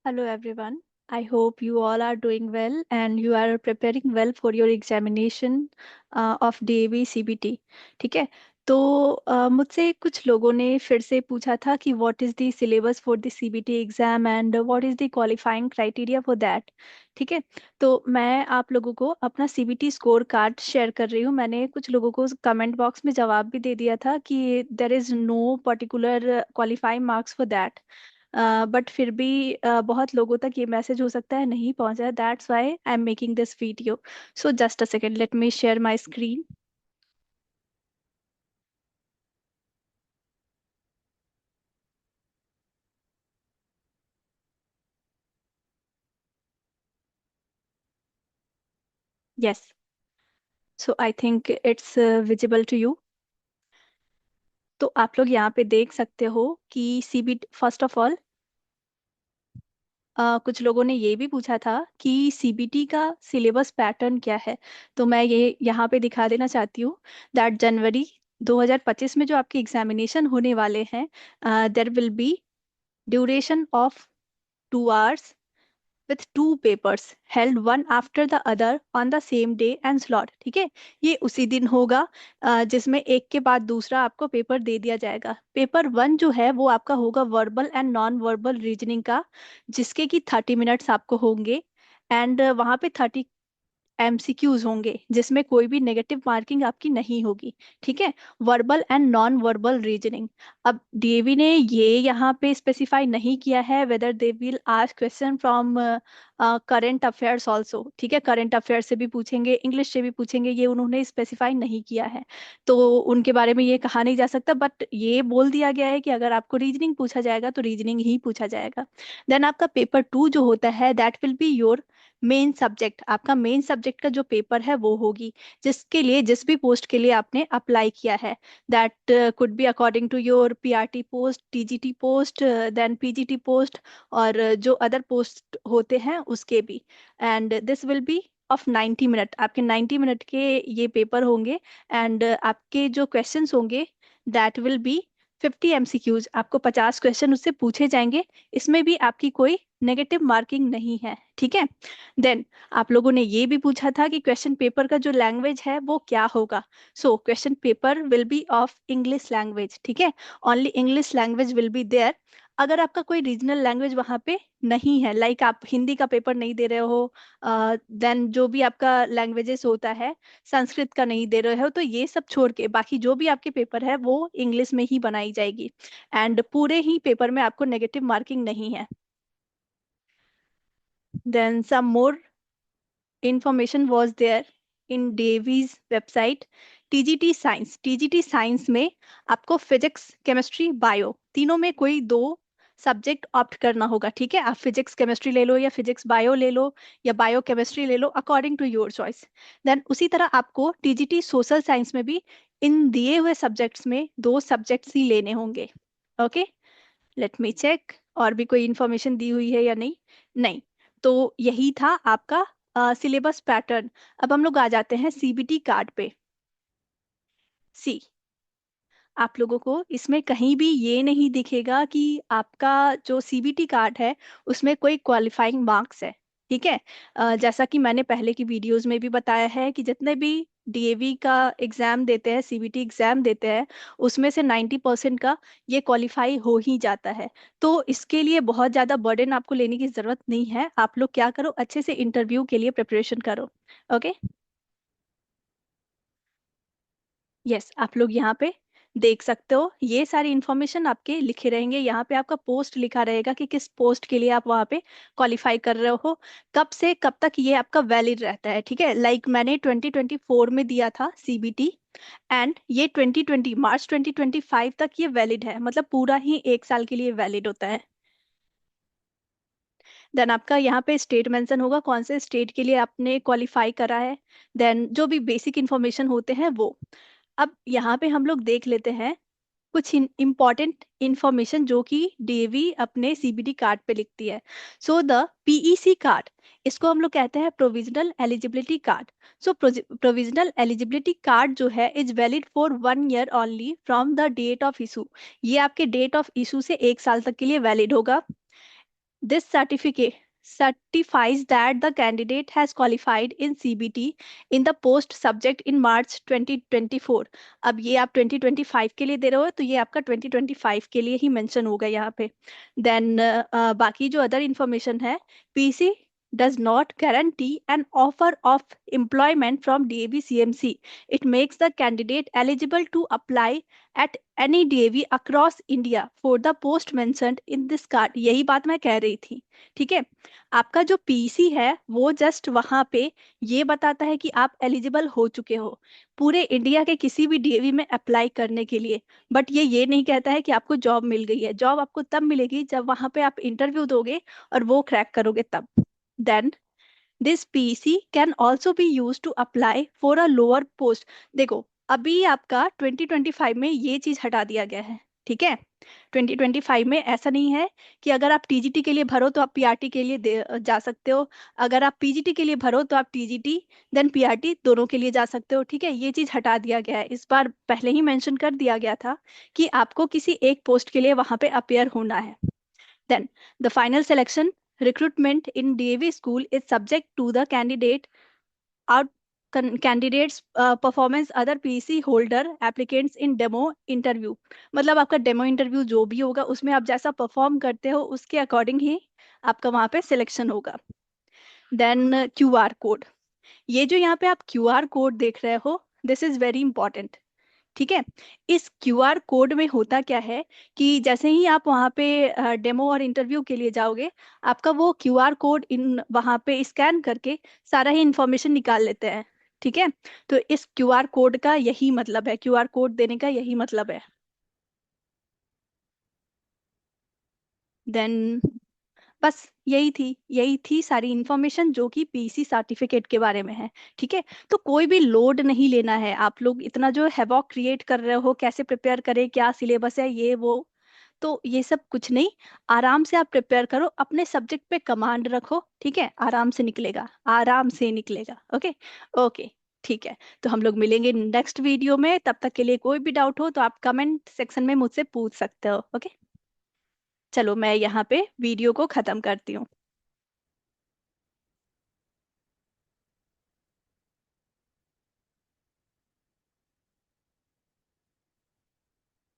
Hello everyone. I hope you all are doing well and you are preparing well for your examination of DAV CBT. ठीक है। तो मुझसे कुछ लोगों ने फिर से पूछा था कि what is the syllabus for the CBT exam and what is the qualifying criteria for that. ठीक है। तो मैं आप लोगों को अपना सीबीटी स्कोर कार्ड शेयर कर रही हूँ। मैंने कुछ लोगों को कमेंट बॉक्स में जवाब भी दे दिया था कि there is no particular qualifying marks for that. But फिर भी बहुत लोगों तक ये मैसेज हो सकता है नहीं पहुंचा है। That's why I am making this video. So just a second, let me share my screen. Yes. So I think it's visible to you. तो आप लोग यहाँ पे देख सकते हो कि सीबीटी फर्स्ट ऑफ ऑल कुछ लोगों ने ये भी पूछा था कि सीबीटी का सिलेबस पैटर्न क्या है। तो मैं ये यहाँ पे दिखा देना चाहती हूँ दैट जनवरी 2025 में जो आपके एग्जामिनेशन होने वाले हैं, there will be duration of 2 hours with two papers held one after the other on the same day and slot। ठीक है। ये उसी दिन होगा जिसमें एक के बाद दूसरा आपको पेपर दे दिया जाएगा। पेपर 1 जो है वो आपका होगा verbal and non verbal reasoning का, जिसके कि 30 मिनट्स आपको होंगे। एंड वहाँ पे 30 MCQs होंगे जिसमें कोई भी नेगेटिव मार्किंग आपकी नहीं होगी। ठीक है। Verbal and non verbal reasoning. अब डीएवी ने ये यहाँ पे स्पेसिफाई नहीं किया है whether they will ask question from current affairs also. ठीक है। करंट अफेयर्स से भी पूछेंगे, इंग्लिश से भी पूछेंगे, ये उन्होंने स्पेसिफाई नहीं किया है। तो उनके बारे में ये कहा नहीं जा सकता, बट ये बोल दिया गया है कि अगर आपको रीजनिंग पूछा जाएगा तो रीजनिंग ही पूछा जाएगा। देन आपका पेपर 2 जो होता है that will be your main subject. आपका मेन सब्जेक्ट का जो पेपर है वो होगी, जिसके लिए जिस भी पोस्ट के लिए आपने अप्लाई किया है, that could be according to your PRT post, TGT post, then PGT post, और जो अदर पोस्ट होते हैं उसके भी। And this will be of 90 minute. आपके 90 मिनट के ये पेपर होंगे। एंड आपके जो क्वेश्चंस होंगे दैट विल बी 50 MCQs। आपको 50 क्वेश्चन उससे पूछे जाएंगे। इसमें भी आपकी कोई नेगेटिव मार्किंग नहीं है। ठीक है। देन आप लोगों ने ये भी पूछा था कि क्वेश्चन पेपर का जो लैंग्वेज है वो क्या होगा। So question paper will be of English language. ठीक है। Only English language will be there. अगर आपका कोई रीजनल लैंग्वेज वहाँ पे नहीं है, लाइक आप हिंदी का पेपर नहीं दे रहे हो, देन जो भी आपका लैंग्वेजेस होता है, संस्कृत का नहीं दे रहे हो, तो ये सब छोड़ के बाकी जो भी आपके पेपर है वो इंग्लिश में ही बनाई जाएगी। एंड पूरे ही पेपर में आपको नेगेटिव मार्किंग नहीं है। Then some more information was there in Davies website। TGT science, TGT science में आपको फिजिक्स, केमिस्ट्री, बायो तीनों में कोई दो सब्जेक्ट ऑप्ट करना होगा। ठीक है। आप फिजिक्स केमिस्ट्री ले लो या फिजिक्स बायो ले लो या बायो केमिस्ट्री ले लो, according to your choice. Then उसी तरह आपको टीजीटी सोशल साइंस में भी इन दिए हुए सब्जेक्ट्स में दो सब्जेक्ट्स ही लेने होंगे। ओके। लेट मी चेक और भी कोई इंफॉर्मेशन दी हुई है या नहीं। नहीं। तो यही था आपका सिलेबस पैटर्न। अब हम लोग आ जाते हैं सीबीटी कार्ड पे। सी, आप लोगों को इसमें कहीं भी ये नहीं दिखेगा कि आपका जो सीबीटी कार्ड है उसमें कोई क्वालिफाइंग मार्क्स है। ठीक है। जैसा कि मैंने पहले की वीडियोस में भी बताया है कि जितने भी डीएवी का एग्जाम देते हैं, सीबीटी एग्जाम देते हैं, उसमें से 90% का ये क्वालिफाई हो ही जाता है। तो इसके लिए बहुत ज़्यादा बर्डन आपको लेने की ज़रूरत नहीं है। आप लोग क्या करो, अच्छे से इंटरव्यू के लिए प्रिपरेशन करो। ओके। यस, आप लोग यहाँ पे देख सकते हो ये सारी इंफॉर्मेशन आपके लिखे रहेंगे। यहाँ पे आपका पोस्ट लिखा रहेगा कि किस पोस्ट के लिए आप वहाँ पे क्वालिफाई कर रहे हो, कब से कब तक ये आपका वैलिड रहता है। ठीक है। लाइक मैंने 2024 में दिया था सीबीटी, एंड ये 2020 मार्च 2025 तक ये वैलिड है, मतलब पूरा ही 1 साल के लिए वैलिड होता है। देन आपका यहाँ पे स्टेट मेंशन होगा कौन से स्टेट के लिए आपने क्वालिफाई करा है। देन जो भी बेसिक इंफॉर्मेशन होते हैं वो। अब यहाँ पे हम लोग देख लेते हैं कुछ इम्पॉर्टेंट इंफॉर्मेशन जो कि डीएवी अपने सीबीटी कार्ड पे लिखती है। सो द पीईसी कार्ड, इसको हम लोग कहते हैं provisional eligibility card. So provisional eligibility card जो है is valid for 1 year only from the date of issue. ये आपके डेट ऑफ इशू से 1 साल तक के लिए वैलिड होगा। This certificate certifies that the candidate has qualified in CBT in the post subject in March 2024. अब ये आप 2025 के लिए दे रहे हो तो ये आपका 2025 के लिए ही मेंशन होगा यहाँ पे. देन बाकी जो अदर इंफॉर्मेशन है, PC does not guarantee an offer of employment from DAV CMC. It makes the candidate eligible to apply at any DAV across India for the post mentioned in this card. यही बात मैं कह रही थी. ठीक है. आपका जो पीसी है वो जस्ट वहां पे ये बताता है कि आप एलिजिबल हो चुके हो पूरे इंडिया के किसी भी डीएवी में अप्लाई करने के लिए. बट ये नहीं कहता है कि आपको जॉब मिल गई है. जॉब आपको तब मिलेगी जब वहां पे आप इंटरव्यू दोगे और वो क्रैक करोगे तब. Then this PC can also be use to apply for a lower post. देखो, अभी आपका 2025 में ये चीज हटा दिया गया है. ठीक है. 2025 में ऐसा नहीं है कि अगर आप टीजीटी के लिए भरो तो आप पीआरटी के लिए जा सकते हो. अगर आप पीजीटी के लिए भरो तो आप टीजीटी देन पीआरटी दोनों के लिए जा सकते हो. ठीक है. ये चीज हटा दिया गया है. इस बार पहले ही मेंशन कर दिया गया था कि आपको किसी एक पोस्ट के लिए वहां पे अपेयर होना है. Then, the final selection recruitment in DAV school is subject to the out candidates performance other PC holder applicants in demo interview. मतलब आपका डेमो इंटरव्यू जो भी होगा उसमें आप जैसा परफॉर्म करते हो उसके अकॉर्डिंग ही आपका वहां पे सिलेक्शन होगा. Then QR code. ये जो यहाँ पे आप क्यूआर कोड देख रहे हो, दिस इज वेरी इंपॉर्टेंट. ठीक है. इस क्यूआर कोड में होता क्या है कि जैसे ही आप वहाँ पे डेमो और इंटरव्यू के लिए जाओगे, आपका वो क्यूआर कोड इन वहाँ पे स्कैन करके सारा ही इंफॉर्मेशन निकाल लेते हैं. ठीक है. तो इस क्यूआर कोड का यही मतलब है, क्यूआर कोड देने का यही मतलब है. देन बस यही थी सारी इंफॉर्मेशन जो कि पीसी सर्टिफिकेट के बारे में है. ठीक है. तो कोई भी लोड नहीं लेना है. आप लोग इतना जो हैवॉक क्रिएट कर रहे हो, कैसे प्रिपेयर करें, क्या सिलेबस है, ये वो, तो ये सब कुछ नहीं. आराम से आप प्रिपेयर करो, अपने सब्जेक्ट पे कमांड रखो. ठीक है. आराम से निकलेगा, आराम से निकलेगा. ओके. ओके. ठीक है. तो हम लोग मिलेंगे नेक्स्ट वीडियो में. तब तक के लिए कोई भी डाउट हो तो आप कमेंट सेक्शन में मुझसे पूछ सकते हो. ओके. चलो मैं यहाँ पे वीडियो को खत्म करती हूँ.